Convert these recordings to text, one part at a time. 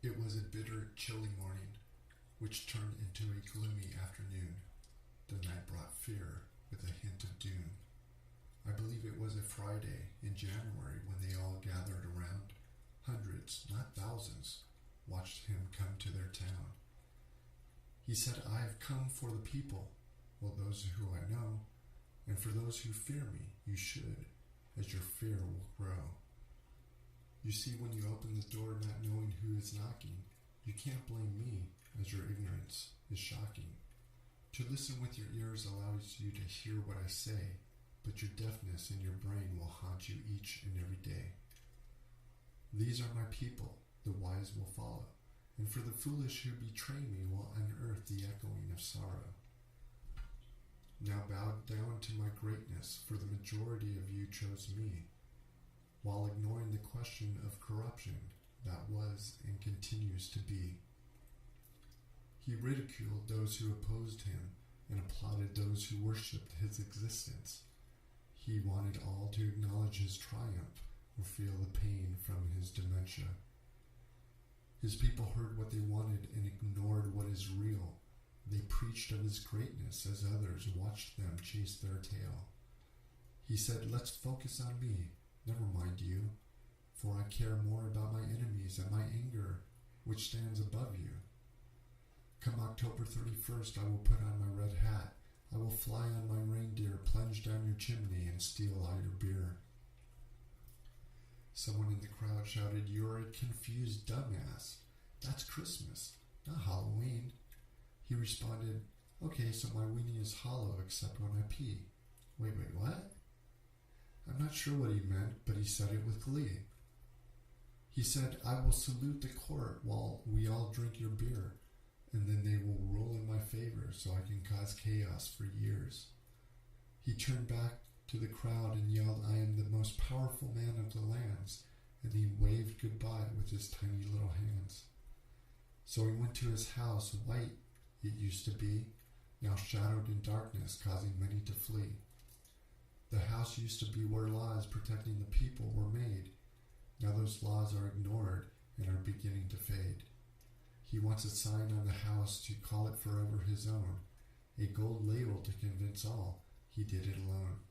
It was a bitter, chilly morning, which turned into a gloomy afternoon. The night brought fear with a hint of doom. I believe it was a Friday in January when they all gathered around. Hundreds, not thousands, watched him come to their town. He said, "I have come for the people, well, those who I know, and for those who fear me, you should, as your fear will grow. You see, when you open the door not knowing who is knocking, you can't blame me, as your ignorance is shocking. To listen with your ears allows you to hear what I say, but your deafness in your brain will haunt you each and every day. These are my people, the wise will follow, and for the foolish who betray me will unearth the echoing of sorrow. Now bow down to my greatness, for the majority of you chose me, while ignoring the question of corruption that was and continues to be." He ridiculed those who opposed him and applauded those who worshipped his existence. He wanted all to acknowledge his triumph or feel the pain from his dementia. His people heard what they wanted and ignored what is real. They preached of his greatness as others watched them chase their tail. He said, "Let's focus on me, never mind you, for I care more about my enemies and my anger, which stands above you. Come October 31st, I will put on my red hat. I will fly on my reindeer, plunge down your chimney, and steal all your beer." Someone in the crowd shouted, "You're a confused dumbass. That's Christmas, not Halloween." He responded, "Okay, so my weenie is hollow except when I pee." Wait, what? I'm not sure what he meant, but he said it with glee. He said, "I will salute the court while we all drink your beer, and then they will rule in my favor so I can cause chaos for years." He turned back to the crowd and yelled, "I am the most powerful man of the lands," and he waved goodbye with his tiny little hands. So he went to his house, white it used to be, now shadowed in darkness, causing many to flee. The house used to be where laws protecting the people were made. Now those laws are ignored and are beginning to fade. He wants a sign on the house to call it forever his own, a gold label to convince all he did it alone.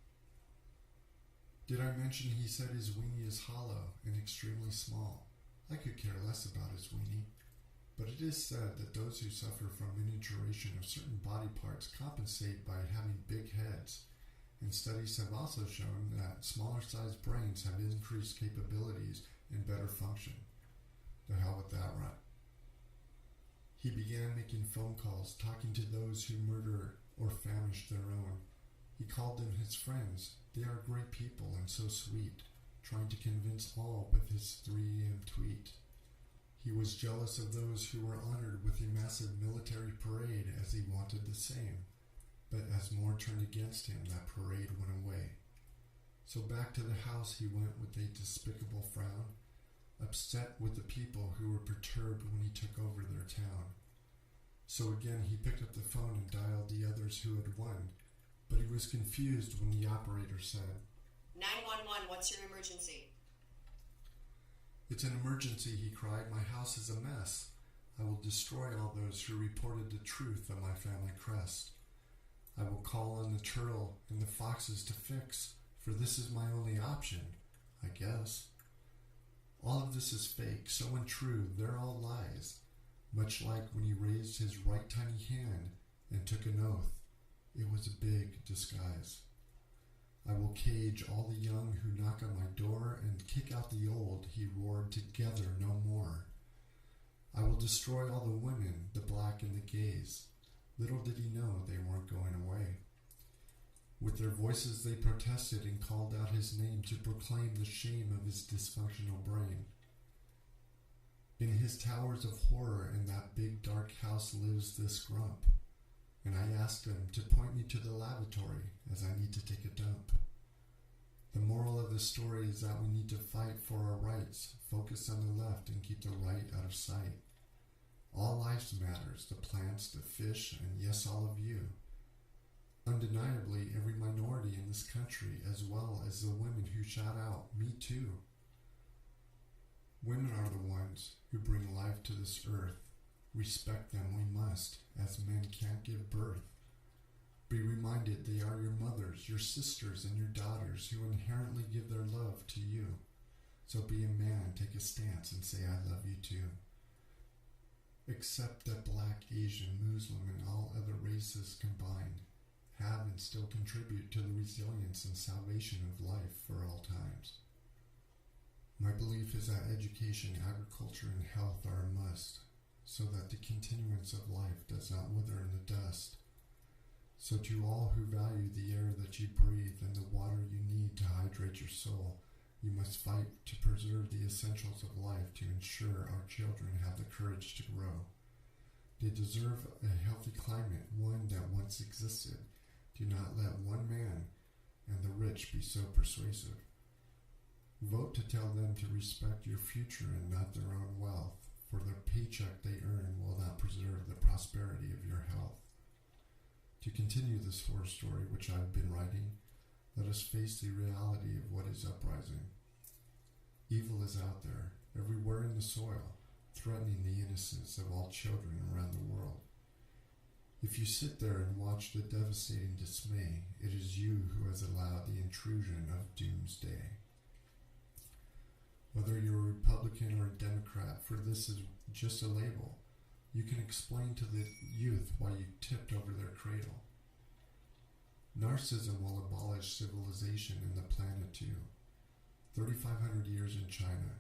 Did I mention he said his weenie is hollow and extremely small? I could care less about his weenie, but it is said that those who suffer from miniaturation of certain body parts compensate by having big heads, and studies have also shown that smaller sized brains have increased capabilities and better function. The hell with that, right? He began making phone calls, talking to those who murder or famish their own. He called them his friends. They are great people and so sweet, trying to convince all with his 3 a.m. tweet. He was jealous of those who were honored with a massive military parade as he wanted the same. But as more turned against him, that parade went away. So back to the house he went with a despicable frown, upset with the people who were perturbed when he took over their town. So again he picked up the phone and dialed the others who had won, but he was confused when the operator said, 911, what's your emergency? "It's an emergency," he cried. "My house is a mess. I will destroy all those who reported the truth of my family crest. I will call on the turtle and the foxes to fix, for this is my only option, I guess. All of this is fake, so untrue, they're all lies, much like when he raised his right tiny hand and took an oath. It was a big disguise. I will cage all the young who knock on my door and kick out the old," he roared, "together no more. I will destroy all the women, the black and the gays." Little did he know they weren't going away. With their voices they protested and called out his name to proclaim the shame of his dysfunctional brain. In his towers of horror in that big dark house lives this grump, and I asked him to point me to the lavatory as I need to take a dump. The moral of the story is that we need to fight for our rights, focus on the left, and keep the right out of sight. All lives matters, the plants, the fish, and yes, all of you. Undeniably, every minority in this country, as well as the women who shout out, "Me too." Women are the one ones who bring life to this earth. Respect them we must, as men can't give birth. Be reminded they are your mothers, your sisters, and your daughters who inherently give their love to you. So be a man, take a stance, and say, I love you too. Accept that Black, Asian, Muslim, and all other races combined have and still contribute to the resilience and salvation of life for all times. My belief is that education, agriculture, and health are a must, so that the continuance of life does not wither in the dust. So to all who value the air that you breathe and the water you need to hydrate your soul, you must fight to preserve the essentials of life to ensure our children have the courage to grow. They deserve a healthy climate, one that once existed. Do not let one man and the rich be so persuasive. Vote to tell them to respect your future and not their own wealth, for the paycheck they earn will not preserve the prosperity of your health. To continue this horror story which I've been writing, let us face the reality of what is uprising. Evil is out there, everywhere in the soil, threatening the innocence of all children around the world. If you sit there and watch the devastating dismay, it is you who has allowed the intrusion of doomsday. Whether you're a Republican or a Democrat, for this is just a label, you can explain to the youth why you tipped over their cradle. Narcissism will abolish civilization and the planet too. 3,500 years in China,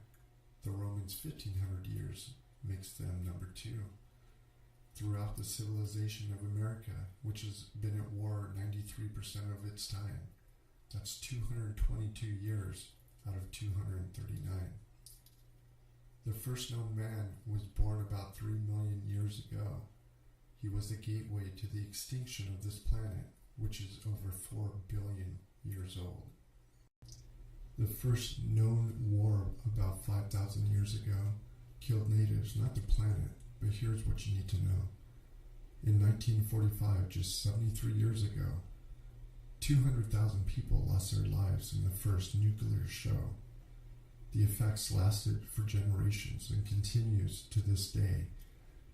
the Romans 1,500 years makes them number 2. Throughout the civilization of America, which has been at war 93% of its time, that's 222 years out of 239. The first known man was born about 3 million years ago. He was the gateway to the extinction of this planet, which is over 4 billion years old. The first known war about 5,000 years ago killed natives, not the planet, but here's what you need to know. In 1945, just 73 years ago, 200,000 people lost their lives in the first nuclear show. The effects lasted for generations and continues to this day.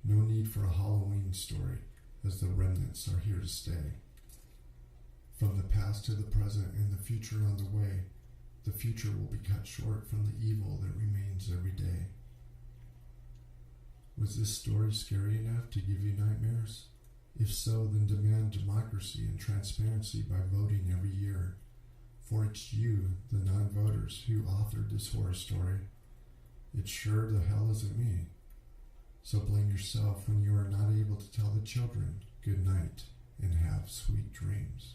No need for a Halloween story, as the remnants are here to stay. From the past to the present and the future on the way, the future will be cut short from the evil that remains every day. Was this story scary enough to give you nightmares? If so, then demand democracy and transparency by voting every year. For it's you, the non-voters, who authored this horror story. It sure the hell isn't me. So blame yourself when you are not able to tell the children good night and have sweet dreams.